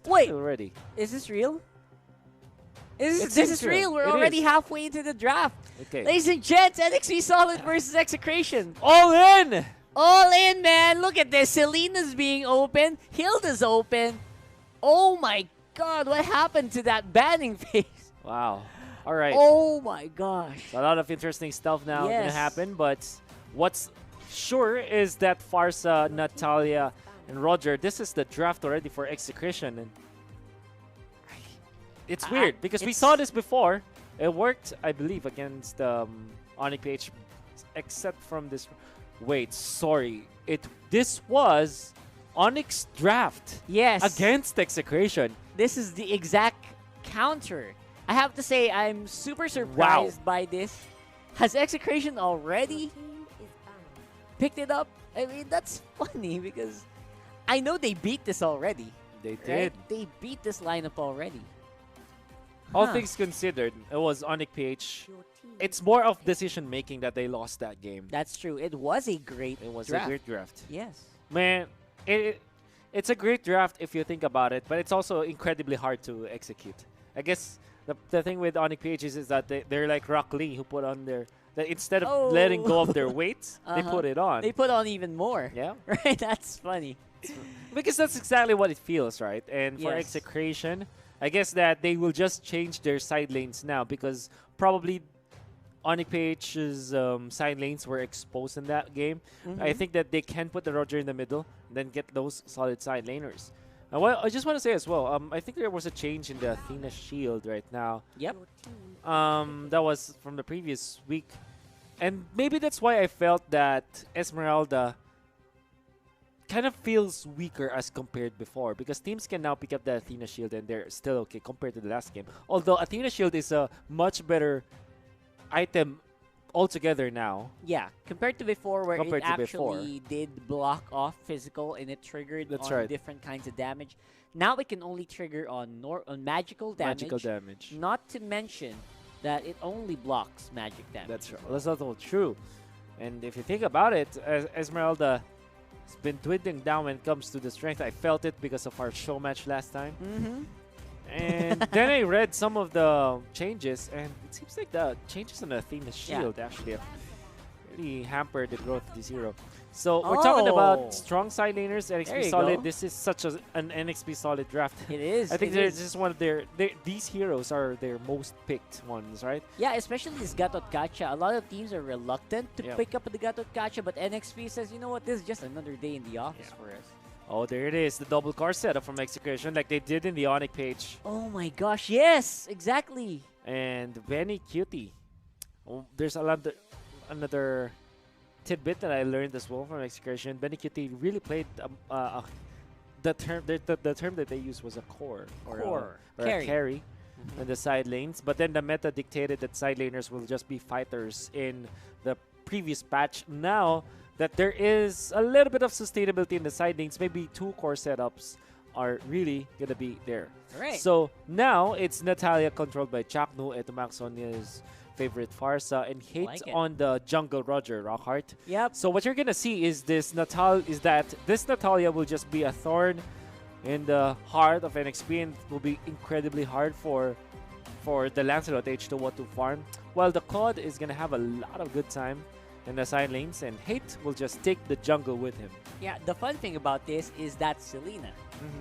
Wait. already. Is this real? This seems is real. real. We're It already is. halfway into the draft. Okay. Ladies and gents, NXP Solid versus Execration. All in! All in, man. Look at this. Selena's being open. Hilda's open. Oh my god, what happened to that banning face? Wow. All right. Oh my gosh. A lot of interesting stuff now gonna Yes. happen, but what's sure is that Farsa, Natalia, and Roger, this is the draft already for Execration. And it's weird because we it's- saw this before. It worked, I believe, against MPL-PH, except from this. Wait, sorry. This was Onyx draft Yes. against Execration. This is the exact counter. I have to say, I'm super surprised by this. Has Execration already picked it up? I mean, that's funny because I know they beat this already. They Right? did. They beat this lineup already. All Huh. things considered, it was Onyx-PH. It's more of decision making that they lost that game. That's true. It was a great It was draft. a great draft. Yes. Man, it's a great draft if you think about it, but it's also incredibly hard to execute. I guess the thing with Onyx-PH is that they're like Rock Lee, who put on their... That instead of letting go of their weights, they put it on. They put on even more. Yeah. Right? That's funny. Because that's exactly what it feels, right? And for Yes. Execration, I guess that they will just change their side lanes now because probably Onyx-PH's side lanes were exposed in that game. I think that they can put the Roger in the middle and then get those solid side laners. Well, I just want to say as well, I think there was a change in the Athena shield right now. Yep. That was from the previous week. And maybe that's why I felt that Esmeralda kind of feels weaker as compared before because teams can now pick up the Athena shield and they're still okay compared to the last game. Although Athena shield is a much better item altogether now. Yeah, compared to before where Compared it to before. actually did block off physical and it triggered That's on right. different kinds of damage. Now it can only trigger on magical damage. Magical damage. Not to mention that it only blocks magic damage. That's true. That's also true. And if you think about it, Esmeralda has been dwindling down when it comes to the strength. I felt it because of our show match last time. Mm-hmm. And then I read some of the changes, and it seems like the changes on the Athena shield actually have really hampered the growth of this hero. So we're talking Oh. about strong side laners, There NXP you Solid. go. This is such an NXP Solid draft. It is. I think it they're is. just one of these heroes are their most picked ones, right? Yeah, especially this Gatot Gacha. A lot of teams are reluctant to Yeah. pick up the Gatot Gacha, but NXP says, you know what, this is just another day in the office for us. Oh, there it is, the double car setup from Execration, like they did in the Onyx-PH. Oh my gosh, yes, exactly. And Benny Cutie. Oh, there's another tidbit that I learned as well from Execration. Benny Cutie really played the term that they used was a core or Carry. a carry in the side lanes. But then the meta dictated that side laners will just be fighters in the previous patch. Now that there is a little bit of sustainability in the side lanes, maybe 2 core setups are really gonna be there. Right. So now it's Natalia controlled by Chaknu, Etomac Sonia's favorite Farsa, and hate Like it. on the jungle Roger Rockhart. Yep. So what you're gonna see is this Natalia will just be a thorn in the heart of NXP and will be incredibly hard for the Lancelot H2O to farm. While the Claude is gonna have a lot of good time in the side lanes, and Hate will just take the jungle with him. Yeah, the fun thing about this is that Selena.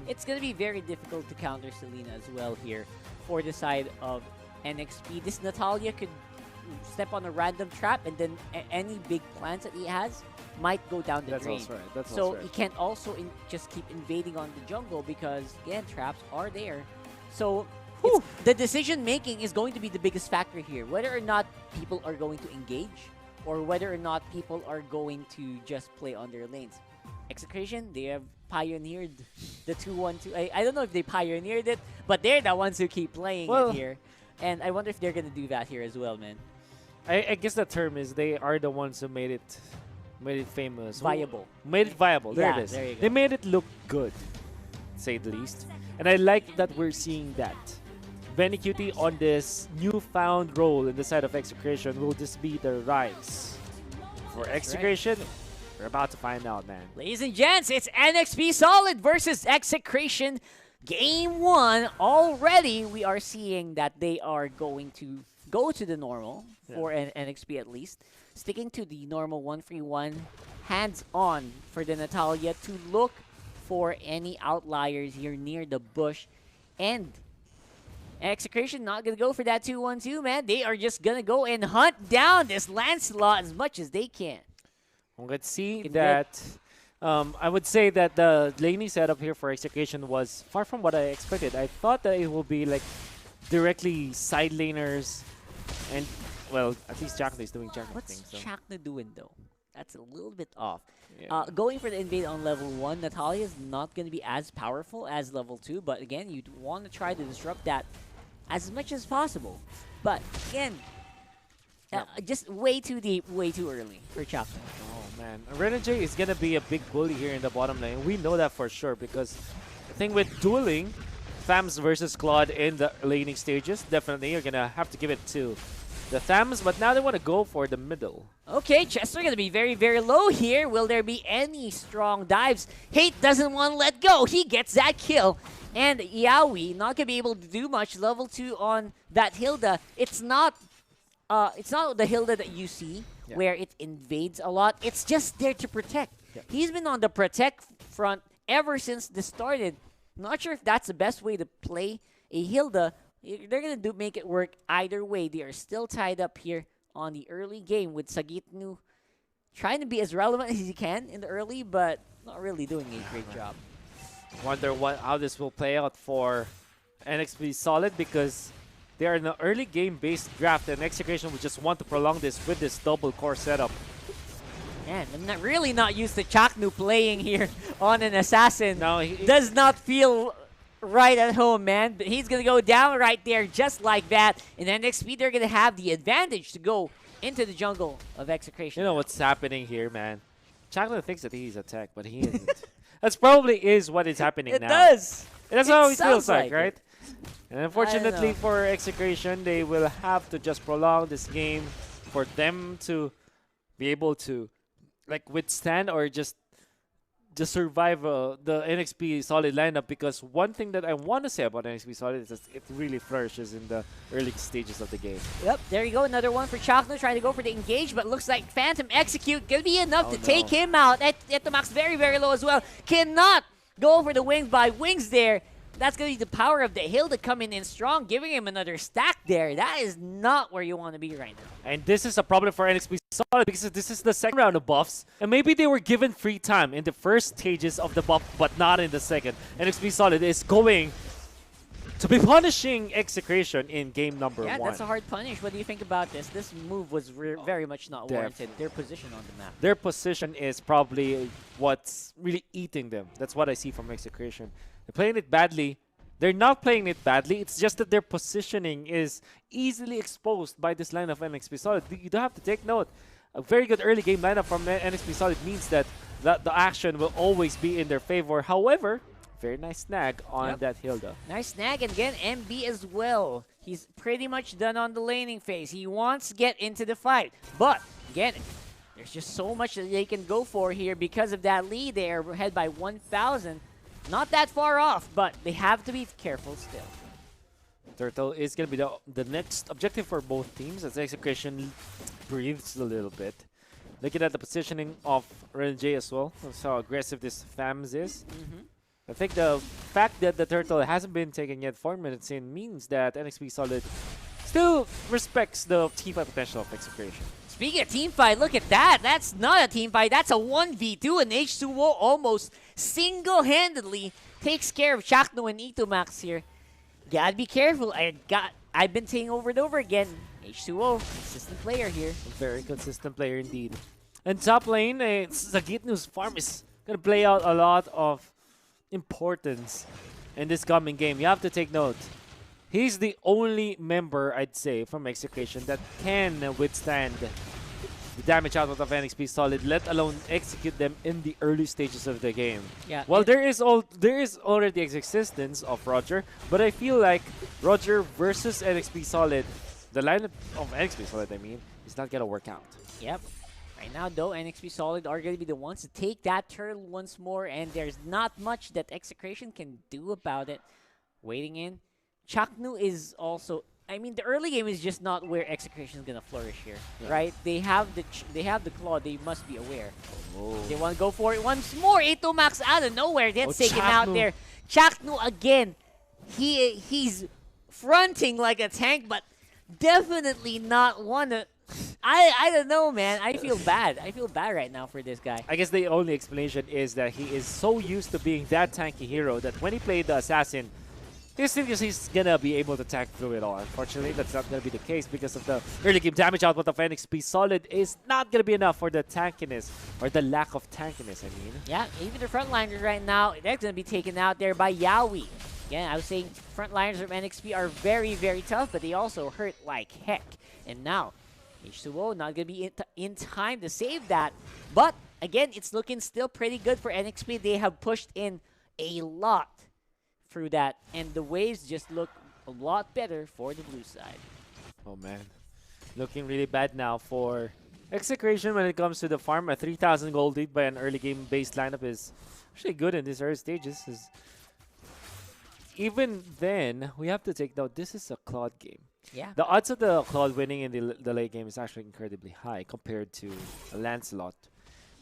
It's going to be very difficult to counter Selena as well here for the side of NXP. This Natalia could step on a random trap and then any big plans that he has might go down the That's drain. also right. That's So also he right. can't also just keep invading on the jungle because, again, traps are there. So the decision making is going to be the biggest factor here. Whether or not people are going to engage or whether or not people are going to just play on their lanes. Execration, they have pioneered the 2-1-2. I don't know if they pioneered it, but they're the ones who keep playing it here. And I wonder if they're going to do that here as well, man. I guess the term is they are the ones who made it famous. Viable. Made it viable. There Yeah, it is. there you go. They made it look good, to say the least. And I like that we're seeing that. Benny Cutie on this newfound role in the side of Execration will just be the rise. For Execration, we're about to find out, man. Ladies and gents, it's NXP Solid versus Execration. Game 1 already, we are seeing that they are going to go to the normal for an NXP at least. Sticking to the normal 1-3-1, hands-on for the Natalia to look for any outliers here near the bush. And Execration not going to go for that 2-1-2, man. They are just going to go and hunt down this Lancelot as much as they can. Well, let's see that. I would say that the laning setup here for Execration was far from what I expected. I thought that it will be like directly side laners and, well, at least Chakna is doing Chakna What's things. So. Chakna doing, though? That's a little bit off. Yeah. Going for the invade on level 1, Natalia is not going to be as powerful as level 2, but again, you'd want to try to disrupt that as much as possible. But again, just way too deep, way too early for Chakna. Oh man, Renegade is gonna be a big bully here in the bottom lane. We know that for sure because the thing with dueling Thams versus Claude in the laning stages, definitely you're gonna have to give it to the Thams, but now they want to go for the middle. Okay, Chester gonna be very, very low here. Will there be any strong dives? Hate doesn't want to let go. He gets that kill. And Yaoi not gonna be able to do much. Level 2 on that Hilda. It's not the Hilda that you see where it invades a lot. It's just there to protect. He's been on the protect front ever since this started. Not sure if that's the best way to play a Hilda. They're going to make it work either way. They are still tied up here on the early game with Sagitnu trying to be as relevant as he can in the early, but not really doing a great job. Wonder how this will play out for NXP Solid because they are in an early game-based draft, and Execration would just want to prolong this with this double core setup. Man, I'm really not used to Chaknu playing here on an assassin. No, does not feel right at home, man. But he's gonna go down right there, just like that. And then NXP, they're gonna have the advantage to go into the jungle of Execration. You know what's happening here, man? Chakna thinks that he's a tech, but he isn't. That's probably is what is happening now. It does. That's how it feels like, it. right? And unfortunately for Execration, they will have to just prolong this game for them to be able to like withstand or just survive the NXP Solid lineup, because one thing that I want to say about NXP Solid is that it really flourishes in the early stages of the game. Yep, there you go. Another one for Chakno trying to go for the engage, but looks like Phantom Execute gonna be enough to take him out. At the max, very, very low as well. Cannot go for the wings by Wings there. That's going to be the power of the Hilda coming in strong, giving him another stack there. That is not where you want to be right now. And this is a problem for NXP Solid because this is the second round of buffs. And maybe they were given free time in the first stages of the buff, but not in the second. NXP Solid is going to be punishing Execration in game number 1. Yeah, that's a hard punish. What do you think about this? This move was very much not warranted. Their position on the map. Their position is probably what's really eating them. That's what I see from Execration. They're playing it badly. They're not playing it badly. It's just that their positioning is easily exposed by this line of NXP Solid. You do have to take note. A very good early game lineup from NXP Solid means that the action will always be in their favor. However, very nice snag on that Hilda. Nice snag, and again, MB as well. He's pretty much done on the laning phase. He wants to get into the fight. But, again, there's just so much that they can go for here because of that lead. They are ahead by 1,000. Not that far off, but they have to be careful still. Turtle is going to be the next objective for both teams as Execration breathes a little bit. Looking at the positioning of Renegade as well. That's how aggressive this Thams is. I think the fact that the Turtle hasn't been taken yet 4 minutes in means that NXP Solid still respects the teamfight potential of Execration. Speaking of teamfight, look at that. That's not a teamfight. That's a 1v2, and H2O almost single-handedly takes care of Chakno and Itomax here. Gotta be careful. I've been saying over and over again, H2O, consistent player here. A very consistent player indeed. And top lane, Sagitnu's farm is going to play out a lot of importance in this coming game. You have to take note. He's the only member, I'd say, from Execration that can withstand the damage output of NXP Solid, let alone execute them in the early stages of the game. Yeah. Well, there is already existence of Roger, but I feel like Roger versus NXP Solid, the lineup of NXP Solid, I mean, is not gonna work out. Yep. Right now, though, NXP Solid are going to be the ones to take that turtle once more, and there's not much that Execration can do about it. waiting in. Chaknu is also. I mean, the early game is just not where Execration is gonna flourish here, right? They have the claw. They must be aware. Oh. They want to go for it once more. 8-2 Max out of nowhere. That's taken out Chaknu. there. Chaknu again. He's fronting like a tank, but definitely not one to. I don't know, man. I feel bad. I feel bad right now for this guy. I guess the only explanation is that he is so used to being that tanky hero that when he played the assassin, he thinks he's gonna be able to tank through it all. Unfortunately, that's not gonna be the case because of the early game damage output of NXP. Solid is not gonna be enough for the tankiness, or the lack of tankiness, I mean. Yeah, even the frontliners right now, they're going to be taken out there by Yaoi. Again, I was saying frontliners from NXP are very, very tough, but they also hurt like heck. And now, H2O not going to be in time to save that. But, again, it's looking still pretty good for NXP. They have pushed in a lot through that, and the waves just look a lot better for the blue side. Oh man, looking really bad now for Execration when it comes to the farm. A 3,000 gold lead by an early game based lineup is actually good in these early stages. Even then, we have to take note, this is a Claude game. Yeah. The odds of the Claude winning in the late game is actually incredibly high compared to a Lancelot.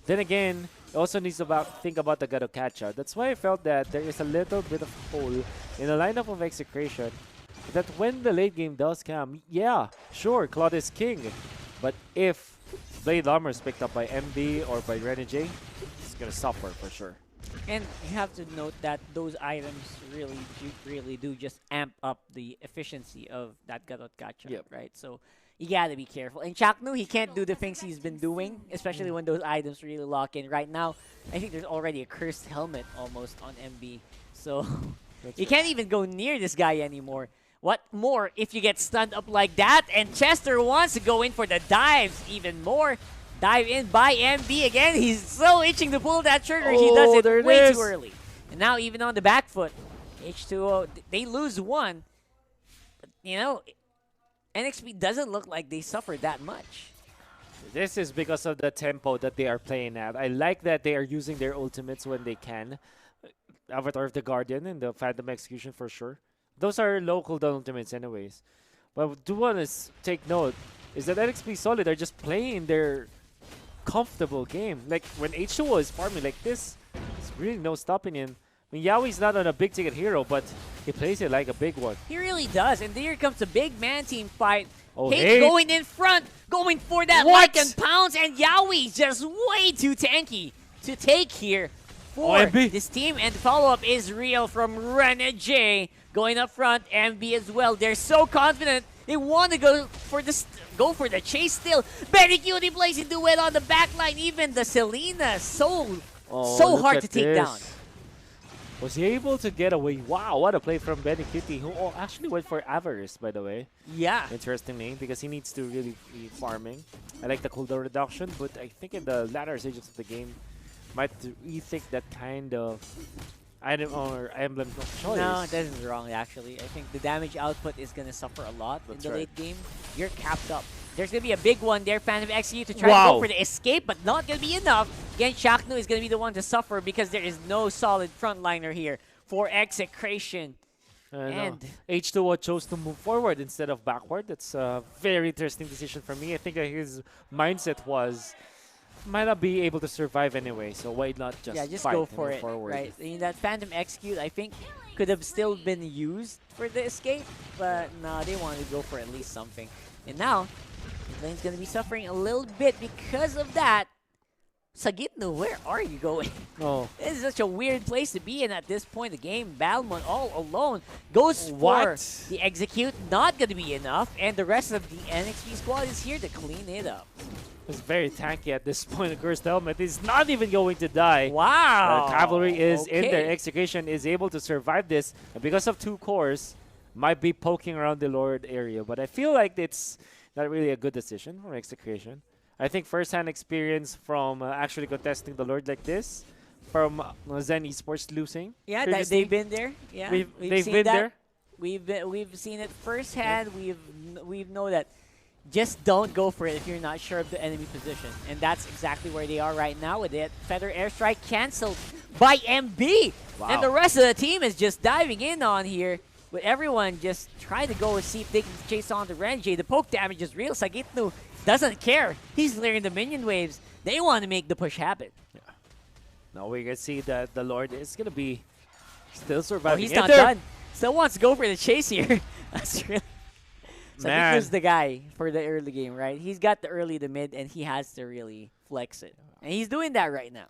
Then again, it also needs to think about the Gadokacha. That's why I felt that there is a little bit of hole in the lineup of Execration. That when the late game does come, yeah, sure, Claude is king. But if Blade Armor is picked up by MB or by Renegade, it's going to suffer for sure. And you have to note that those items really do just amp up the efficiency of that Gadokacha, right? So you gotta be careful. And Chaknu, he can't do the things he's been doing, especially when those items really lock in. Right now, I think there's already a cursed helmet almost on MB. So you can't even go near this guy anymore. What more if you get stunned up like that? And Chester wants to go in for the dives even more. Dive in by MB again. He's so itching to pull that trigger. He does it way too early. And now even on the back foot, H2O, they lose one. But, you know, NXP doesn't look like they suffered that much. This is because of the tempo that they are playing at. I like that they are using their ultimates when they can. Avatar of the Guardian and the Phantom Execution for sure. Those are local ultimates anyways. But I do want to take note is that NXP Solid are just playing their comfortable game. Like when H2O is farming like this, there's really no stopping him. I mean, Yaoi's not on a big ticket hero, but he plays it like a big one. He really does. And there comes the big man team fight. Oh, Hate going in front, going for that like and pounce, and Yaoi just way too tanky to take here for this team. And the follow-up is real from Renegade. Going up front, MB as well. They're so confident. They want to go for the chase still. Betty Cutie plays a duet on the back line. Even the Selena, so hard to take down. Was he able to get away? Wow, what a play from Benny Kitty, who actually went for Avarice, by the way. Yeah. Interestingly, because he needs to really be farming. I like the cooldown reduction, but I think in the latter stages of the game, might rethink that kind of item or emblem of choice. No, that is wrong, actually. I think the damage output is going to suffer a lot in the late game. You're capped up. There's going to be a big one there, Phantom Execute, to try to go for the escape, but not going to be enough. Again, Chaknu is going to be the one to suffer because there is no solid frontliner here for Execration. And H2O chose to move forward instead of backward. That's a very interesting decision for me. I think his mindset was, might not be able to survive anyway, so why not just go for it, right? I mean, that Phantom Execute, I think, could have still been used for the escape, but no, they wanted to go for at least something. And now, Lane's going to be suffering a little bit because of that. Sagitno, where are you going? Oh. This is such a weird place to be in at this point in the game. Balmon all alone goes for the execute. Not going to be enough. And the rest of the NXP squad is here to clean it up. It's very tanky at this point. The Cursed Helmet is not even going to die. Wow. Cavalry is in there. Execution is able to survive this. And because of 2 cores, might be poking around the Lord area. But I feel like it's not really a good decision for Execution. I think first-hand experience from actually contesting the Lord like this, from Zen Esports losing. Yeah, they've been there. Yeah, they've been there. We've seen it firsthand. Yeah. We've know that. Just don't go for it if you're not sure of the enemy position, and that's exactly where they are right now with it. Feather airstrike canceled by MB, and the rest of the team is just diving in on here. with everyone just trying to go and see if they can chase on the Renji. The poke damage is real. Sagitnu doesn't care. He's clearing the minion waves. They want to make the push happen. Yeah. Now we can see that the Lord is going to be still Oh, surviving. he's not done. Still wants to go for the chase here. That's really... Man. Sagitnu's the guy for the early game, right? He's got the early, the mid, and he has to really flex it. And he's doing that right now.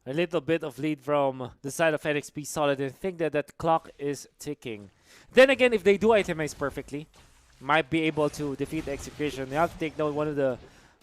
A little bit of lead from the side of NXP Solid. I think that that clock is ticking. Then again, if they do itemize perfectly, might be able to defeat Execration. You have to take note, one of the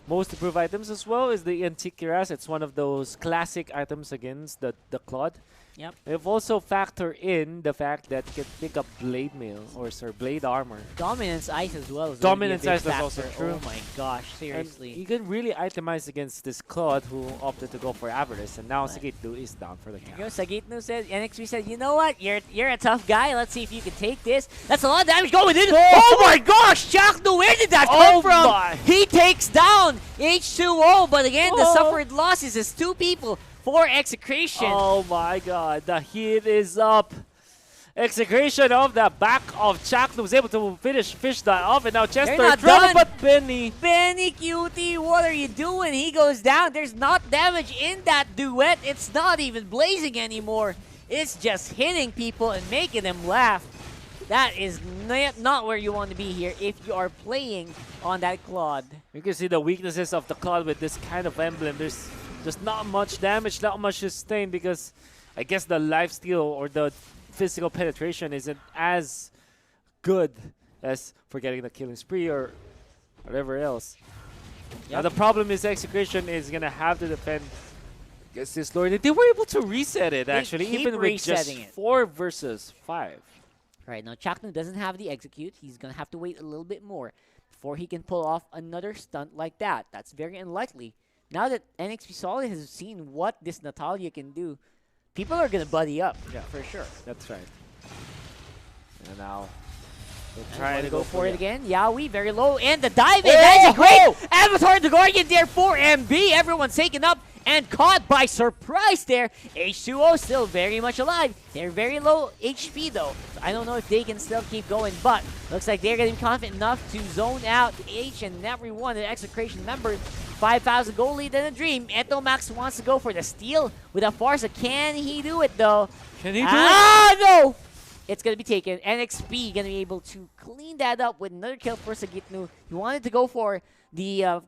most improved items as well is the Antiquiras. It's one of those classic items against the Claude. Yep. They've also factored in the fact that you can pick up Blade Mail or Blade Armor. Dominance Ice as well. Is Dominance Ice is also true. Oh my gosh, And seriously. you can really itemize against this Claude who opted to go for Avarice, and now Sagitnu is down for the count. You know, Sagitnu said, NXP said, you know what? You're a tough guy. Let's see if you can take this. That's a lot of damage going in. Oh my gosh, Chaknu, where did that come from? My. He takes down H2O, but again, the Oh. suffered losses is 2 people for Execration. Oh my god, the heat is up. Execration of the back of Chaknu was able to fish that off, and now Chester not drop, done. but Benny. Benny Cutie, what are you doing? He goes down. There's not damage in that duet. It's not even blazing anymore. It's just hitting people and making them laugh. That is not where you want to be here if you are playing on that Claude. You can see the weaknesses of the Claude with this kind of emblem. There's just not much damage, not much sustain, because I guess the lifesteal or the physical penetration isn't as good as for getting the killing spree or whatever else. Now the problem is Execration is going to have to defend against this Lord. They were able to reset it, actually, keep even with just resetting it. 4 versus 5. Right, now Chaknu doesn't have the execute. He's going to have to wait a little bit more before he can pull off another stunt like that. That's very unlikely. Now that NXP Solid has seen what this Natalia can do, people are going to buddy up, for sure. That's right. And now they're And trying to go for it it. again. Yaoi very low, and the dive in. That's a great Avatar the Guardian there for MB. Everyone's taken up and caught by surprise there. H2O still very much alive. They're very low HP though. So I don't know if they can still keep going, but looks like they're getting confident enough to zone out each and every one of the Execration members. 5,000 gold lead and a dream. Etomax wants to go for the steal with a Farsa. Can he do it though? Can he do it? Ah, no! It's going to be taken. NXP going to be able to clean that up with another kill for Sagitnu. He wanted to go for the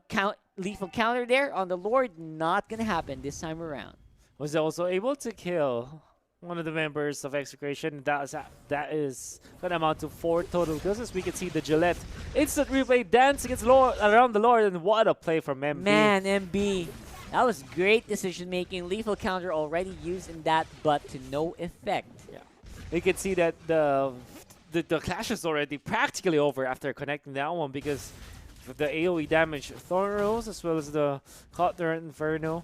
lethal counter there on the Lord. Not going to happen this time around. Was also able to kill one of the members of Execration. That is going to amount to 4 total kills. As we can see the Gillette instant replay dance against around the Lord, and what a play from MB. Man, MB. That was great decision making. Lethal counter already used in that, but to no effect. Yeah. You can see that the clash is already practically over after connecting that one, because of the AoE damage Thorn Rose as well as the Cutler Inferno.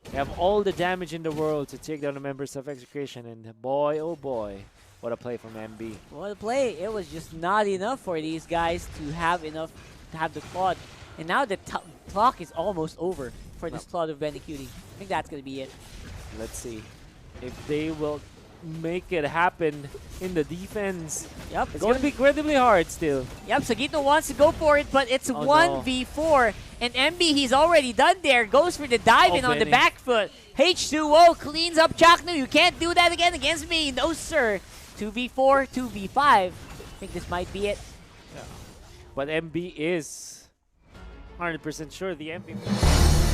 They have all the damage in the world to take down the members of Execration, and boy, oh boy, what a play from MB. What a play. It was just not enough for these guys to have enough to have the Claude. And now the clock is almost over for this Claude of Benny Cutie. I think that's going to be it. Let's see if they will make it happen in the defense. Yep. It's going to be incredibly hard still. Yep, Sagitnu wants to go for it, but it's Oh, 1v4. And MB, he's already done there. Goes for the dive in on the Benny. back foot. H2O cleans up Chaknu. You can't do that again against me. No, sir. 2v4, 2v5. I think this might be it. But MB is 100% sure the MVP.